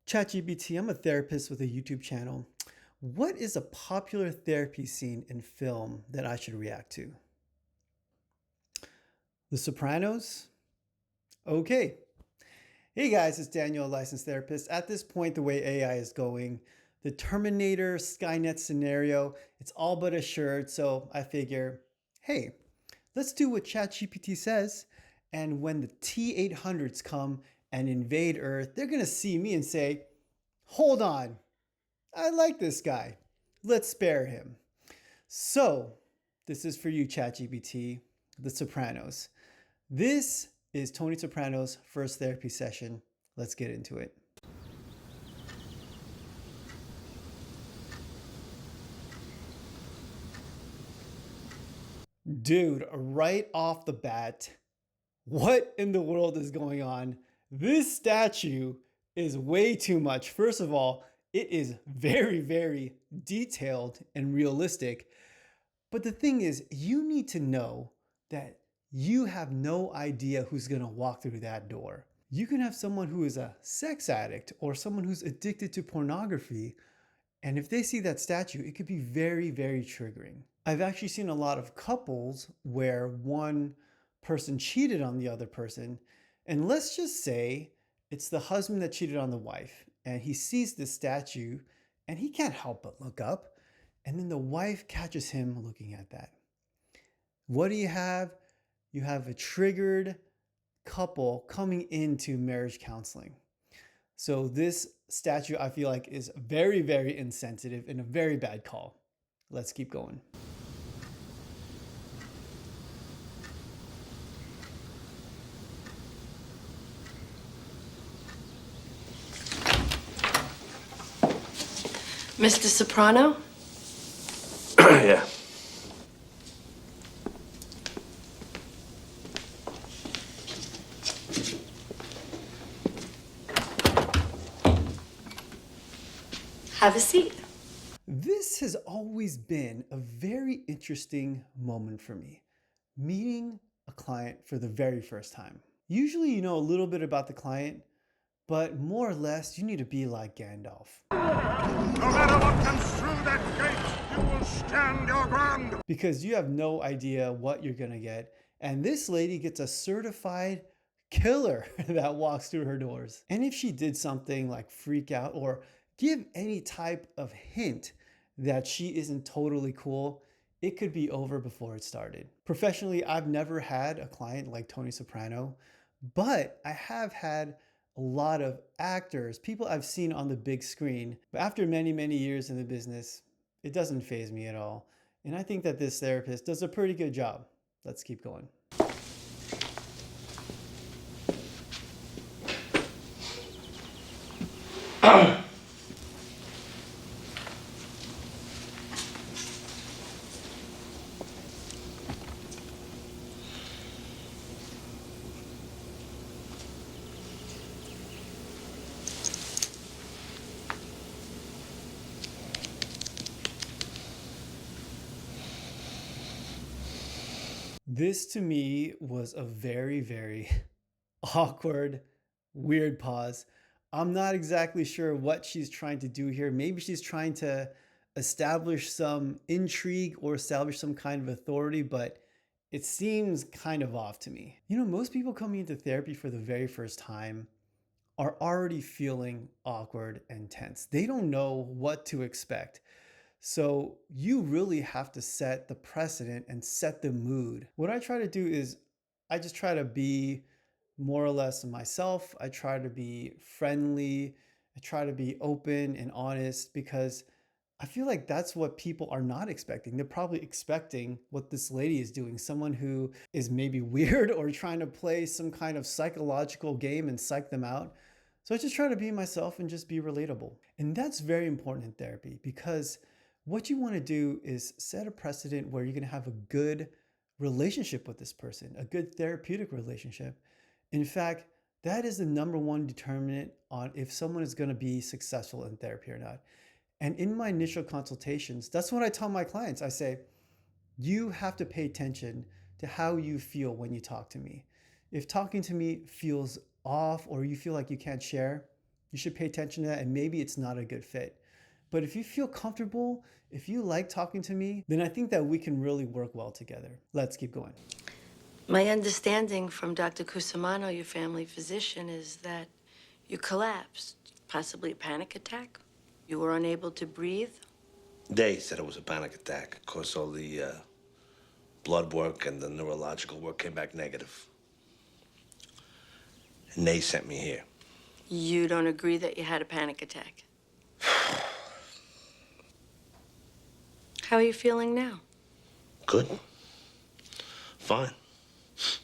ChatGPT, I'm a therapist with a YouTube channel. What is a popular therapy scene in film that I should react to? The Sopranos? Okay. Hey guys, it's Daniel, a licensed therapist. At this point, the way AI is going, the Terminator Skynet scenario, it's all but assured. So I figure, hey, let's do what ChatGPT says. And when the T-800s come and invade Earth, they're going to see me and say, hold on, I like this guy. Let's spare him. So, this is for you, ChatGPT, The Sopranos. This is Tony Soprano's first therapy session. Let's get into it. Dude, right off the bat, what in the world is going on? This statue is way too much. First of all, it is very, very detailed and realistic. But the thing is, you need to know that you have no idea who's going to walk through that door. You can have someone who is a sex addict or someone who's addicted to pornography. And if they see that statue, it could be very, very triggering. I've actually seen a lot of couples where one person cheated on the other person. And let's just say it's the husband that cheated on the wife. And he sees this statue and he can't help but look up. And then the wife catches him looking at that. What do you have? You have a triggered couple coming into marriage counseling. So this statue, I feel like, is very, very insensitive and a very bad call. Let's keep going. Mr. Soprano? Yeah. Have a seat. This has always been a very interesting moment for me, meeting a client for the very first time. Usually you know a little bit about the client, but more or less you need to be like Gandalf. No matter what comes through that gate, you will stand your ground. Because you have no idea what you're gonna get. And this lady gets a certified killer that walks through her doors. And if she did something like freak out or give any type of hint that she isn't totally cool, it could be over before it started. Professionally, I've never had a client like Tony Soprano, but I have had a lot of actors, people I've seen on the big screen. But after many, many years in the business, it doesn't faze me at all. And I think that this therapist does a pretty good job. Let's keep going. This to me was a very, very awkward, weird pause. I'm not exactly sure what she's trying to do here. Maybe she's trying to establish some intrigue or establish some kind of authority, but it seems kind of off to me. You know, most people coming into therapy for the very first time are already feeling awkward and tense. They don't know what to expect. So you really have to set the precedent and set the mood. What I try to do is I just try to be more or less myself. I try to be friendly. I try to be open and honest because I feel like that's what people are not expecting. They're probably expecting what this lady is doing, someone who is maybe weird or trying to play some kind of psychological game and psych them out. So I just try to be myself and just be relatable. And that's very important in therapy because what you want to do is set a precedent where you're going to have a good relationship with this person, a good therapeutic relationship. In fact, that is the number one determinant on if someone is going to be successful in therapy or not. And in my initial consultations, that's what I tell my clients. I say, you have to pay attention to how you feel when you talk to me. If talking to me feels off or you feel like you can't share, You should pay attention to that, and maybe it's not a good fit. But if you feel comfortable, if you like talking to me, then I think that we can really work well together. Let's keep going. My understanding from Dr. Cusimano, your family physician, is that you collapsed, possibly a panic attack. You were unable to breathe. They said it was a panic attack. Of course, all the blood work and the neurological work came back negative. And they sent me here. You don't agree that you had a panic attack? How are you feeling now? Good. Fine.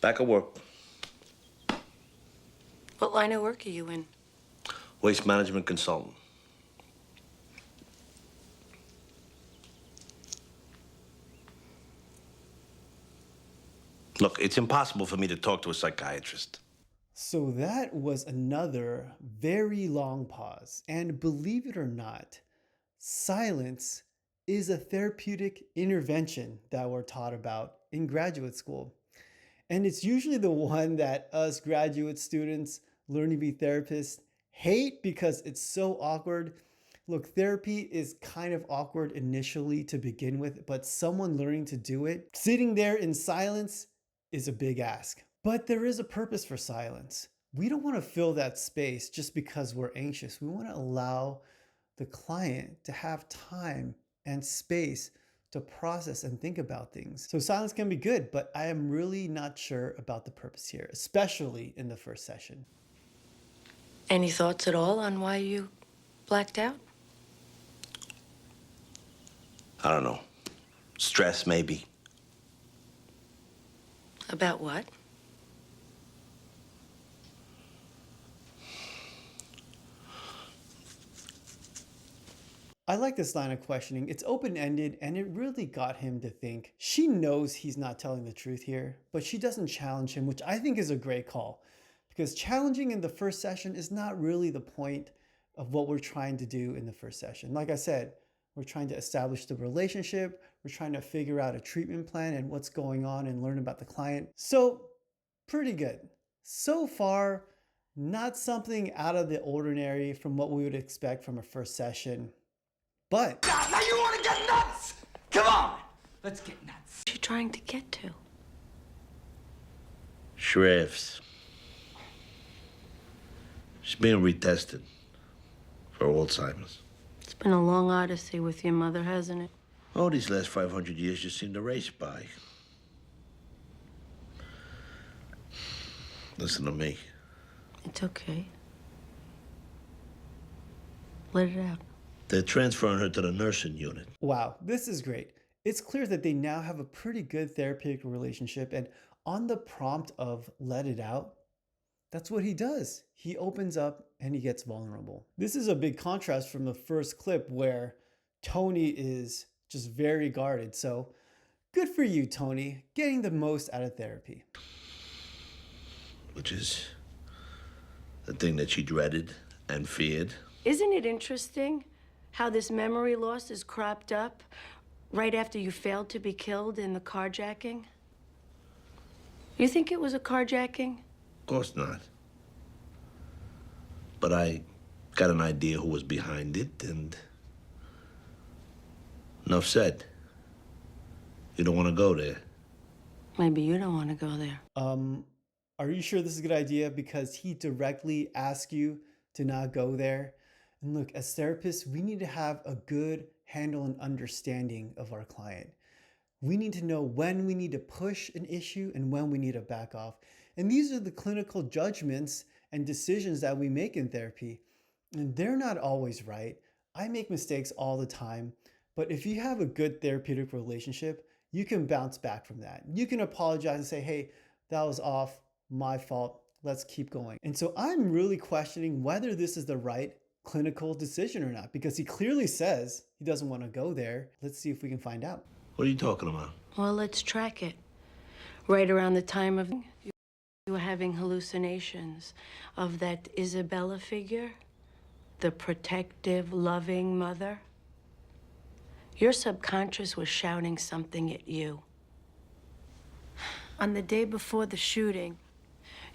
Back at work. What line of work are you in? Waste management consultant. Look, it's impossible for me to talk to a psychiatrist. So that was another very long pause. And believe it or not, silence is a therapeutic intervention that we're taught about in graduate school. And it's usually the one that us graduate students learning to be therapists hate because it's so awkward. Look, therapy is kind of awkward initially to begin with, but someone learning to do it, sitting there in silence, is a big ask. But there is a purpose for silence. We don't want to fill that space just because we're anxious. We want to allow the client to have time and space to process and think about things. So silence can be good, but I am really not sure about the purpose here, especially in the first session. Any thoughts at all on why you blacked out? I don't know. Stress, maybe. About what? I like this line of questioning. It's open-ended and it really got him to think. She knows he's not telling the truth here, but she doesn't challenge him, which I think is a great call. Because challenging in the first session is not really the point of what we're trying to do in the first session. Like I said, we're trying to establish the relationship. We're trying to figure out a treatment plan and what's going on and learn about the client. So pretty good. So far, not something out of the ordinary from what we would expect from a first session. But Now you want to get nuts? Come on, let's get nuts. What are you trying to get to? Shrifts. She's being retested for Alzheimer's. It's been a long odyssey with your mother, hasn't it? Oh, these last 500 years just seem to race by. Listen to me. It's okay. Let it out. They're transferring her to the nursing unit. wow, this is great. It's clear that they now have a pretty good therapeutic relationship, and on the prompt of let it out, that's what he does. He opens up and he gets vulnerable. This is a big contrast from the first clip where Tony is just very guarded. So good for you, Tony, getting the most out of therapy. Which is the thing that she dreaded and feared. Isn't it interesting how this memory loss is cropped up right after you failed to be killed in the carjacking? You think it was a carjacking? Of course not. But I got an idea who was behind it, and enough said. You don't want to go there. Maybe you don't want to go there. Are you sure this is a good idea? Because he directly asked you to not go there. And look, as therapists, we need to have a good handle and understanding of our client. We need to know when we need to push an issue and when we need to back off. And these are the clinical judgments and decisions that we make in therapy. And they're not always right. I make mistakes all the time. But if you have a good therapeutic relationship, you can bounce back from that. You can apologize and say, hey, that was off, my fault. Let's keep going. And so I'm really questioning whether this is the right clinical decision or not, because he clearly says he doesn't want to go there. Let's see if we can find out. What are you talking about? Well, let's track it. Right around the time of you were having hallucinations of that Isabella figure, the protective, loving mother. Your subconscious was shouting something at you. On the day before the shooting,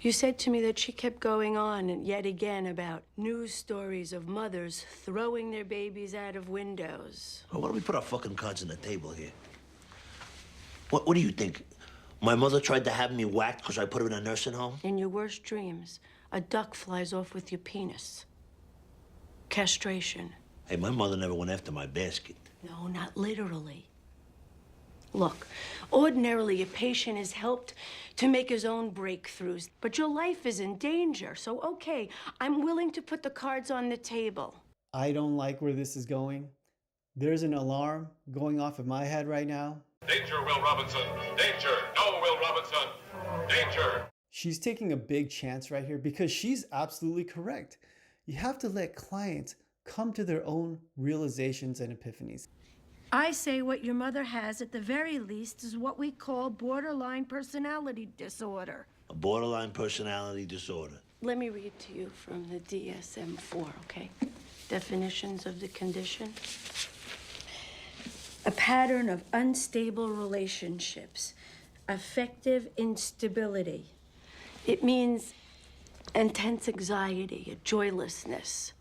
You said to me that she kept going on and yet again about news stories of mothers throwing their babies out of windows. Well, why don't we put our fucking cards on the table here? What do you think? My mother tried to have me whacked because I put her in a nursing home? In your worst dreams, a duck flies off with your penis. Castration. Hey, my mother never went after my basket. No, not literally. Look, ordinarily a patient is helped to make his own breakthroughs, but your life is in danger. So, okay, I'm willing to put the cards on the table. I don't like where this is going. There's an alarm going off in my head right now. Danger, Will Robinson! Danger! No, Will Robinson! Danger! She's taking a big chance right here because she's absolutely correct. You have to let clients come to their own realizations and epiphanies. I say what your mother has, at the very least, is what we call borderline personality disorder. A borderline personality disorder. Let me read to you from the DSM-4, okay? Definitions of the condition. A pattern of unstable relationships, affective instability. It means intense anxiety, a joylessness.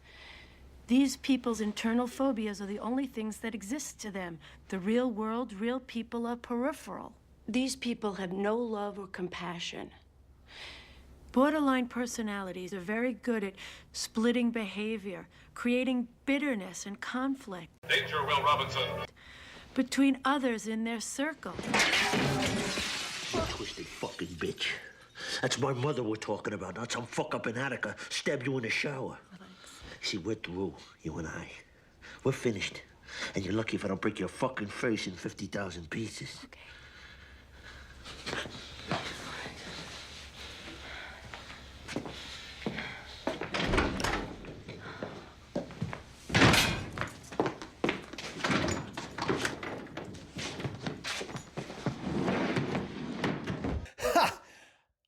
These people's internal phobias are the only things that exist to them. The real world, real people are peripheral. These people have no love or compassion. Borderline personalities are very good at splitting behavior, creating bitterness and conflict Danger, Will Robinson! between others in their circle. Twisted fucking bitch. That's my mother we're talking about, not some fuck up in Attica stab you in the shower. See, we're through, you and I. We're finished. And you're lucky if I don't break your fucking face in 50,000 pieces. Okay.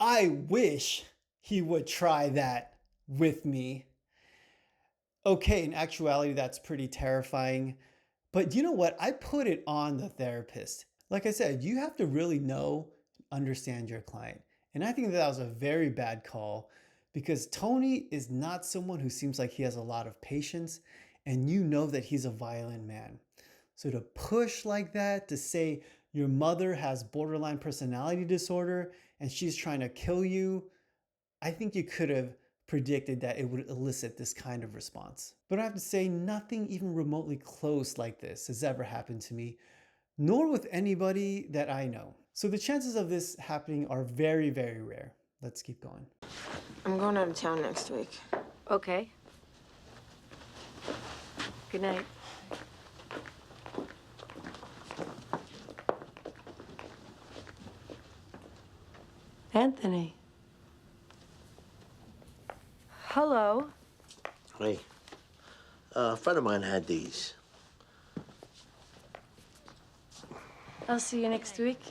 I wish he would try that with me. Okay, in actuality, that's pretty terrifying. But you know what? I put it on the therapist. Like I said, you have to really know, understand your client. And I think that was a very bad call because Tony is not someone who seems like he has a lot of patience, and you know that he's a violent man. So to push like that, to say your mother has borderline personality disorder and she's trying to kill you, I think you could have predicted that it would elicit this kind of response. But I have to say, nothing even remotely close like this has ever happened to me, nor with anybody that I know. So the chances of this happening are very, very rare. Let's keep going. I'm going out of town next week. Okay. Good night. Anthony. Hello. Hey, a friend of mine had these. I'll see you next week.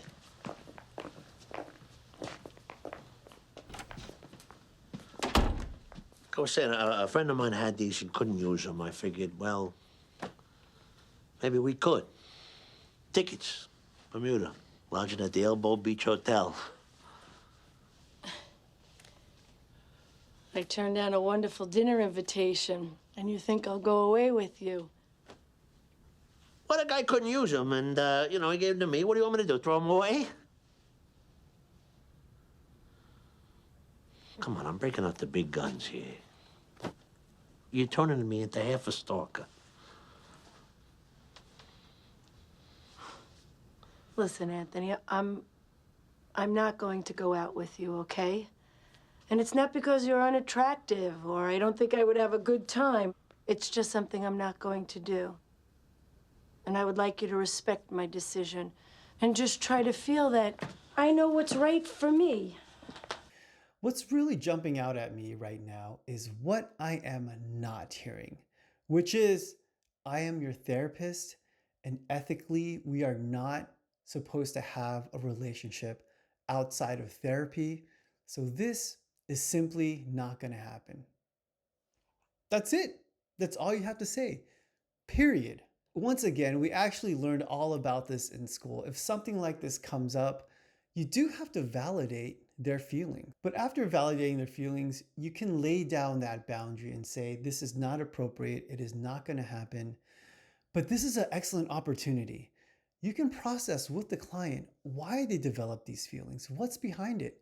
I was saying, a friend of mine had these and couldn't use them. I figured, well, maybe we could. Tickets, Bermuda, lodging at the Elbow Beach Hotel. I turned down a wonderful dinner invitation, and you think I'll go away with you. Well, the guy couldn't use them, and, he gave them to me. What do you want me to do, throw them away? Come on, I'm breaking out the big guns here. You're turning me into half a stalker. Listen, Anthony, I'm not going to go out with you, okay? And it's not because you're unattractive or I don't think I would have a good time. It's just something I'm not going to do. And I would like you to respect my decision and just try to feel that I know what's right for me. What's really jumping out at me right now is what I am not hearing, which is I am your therapist, and ethically, we are not supposed to have a relationship outside of therapy. So this is simply not going to happen. That's it. That's all you have to say. Period. Once again, we actually learned all about this in school. If something like this comes up, you do have to validate their feelings. But after validating their feelings, you can lay down that boundary and say, this is not appropriate. It is not going to happen. But this is an excellent opportunity. You can process with the client why they develop these feelings, what's behind it.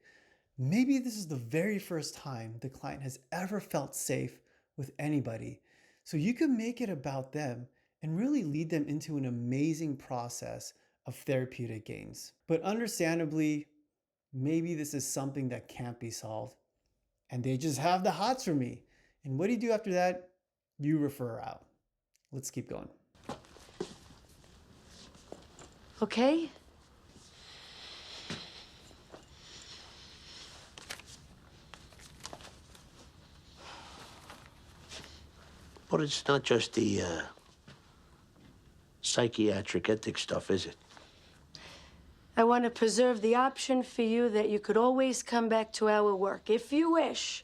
Maybe this is the very first time the client has ever felt safe with anybody. So you can make it about them and really lead them into an amazing process of therapeutic gains. But understandably, maybe this is something that can't be solved and they just have the hots for me. And what do you do after that? You refer out. Let's keep going. Okay? But it's not just the psychiatric ethics stuff, is it? I want to preserve the option for you that you could always come back to our work if you wish,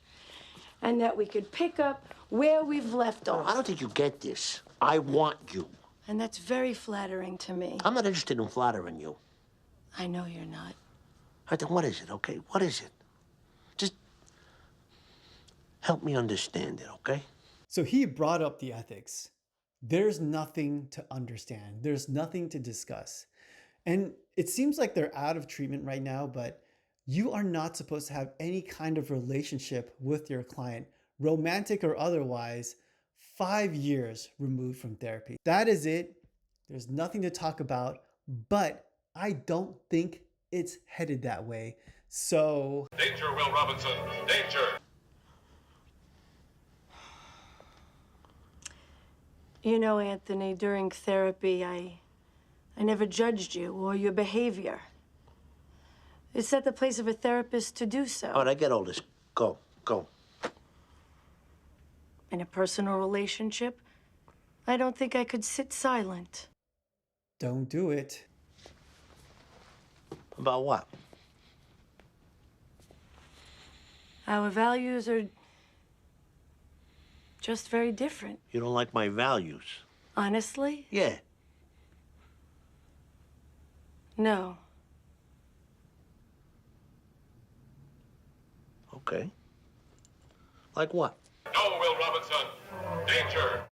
and that we could pick up where we've left off. I don't think you get this. I want you. And that's very flattering to me. I'm not interested in flattering you. I know you're not. All right, then what is it, okay? What is it? Just help me understand it, okay? So he brought up the ethics. There's nothing to understand. There's nothing to discuss. And it seems like they're out of treatment right now, but you are not supposed to have any kind of relationship with your client, romantic or otherwise, 5 years removed from therapy. That is it. There's nothing to talk about, but I don't think it's headed that way. So... Danger, Will Robinson. Danger. You know, Anthony, during therapy, I never judged you or your behavior. It's not the place of a therapist to do so. All right, I get all this. Go. In a personal relationship, I don't think I could sit silent. don't do it. About what? Our values are just very different. You don't like my values? Honestly? Yeah. No. Okay. Like what? No, Will Robinson. Danger.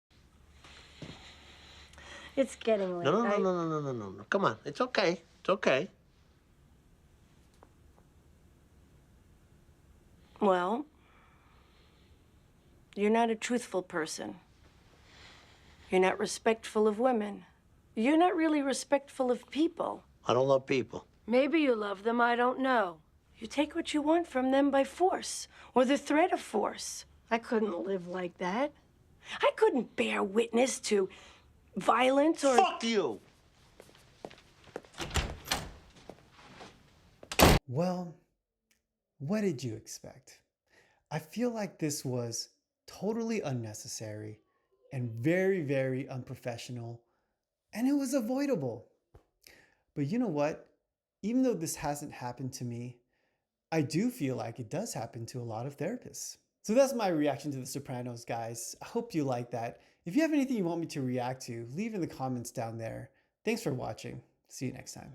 It's getting late. No. Come on. It's okay. It's okay. Well, you're not a truthful person. You're not respectful of women. You're not really respectful of people. I don't love people. Maybe you love them, I don't know. You take what you want from them by force, or the threat of force. I couldn't live like that. I couldn't bear witness to violence or... Fuck you! Well, what did you expect? I feel like this was totally unnecessary and very, very unprofessional, and it was avoidable. But you know what? Even though this hasn't happened to me, I do feel like it does happen to a lot of therapists. So that's my reaction to The Sopranos, guys. I hope you like that. If you have anything you want me to react to, leave in the comments down there. Thanks for watching. See you next time.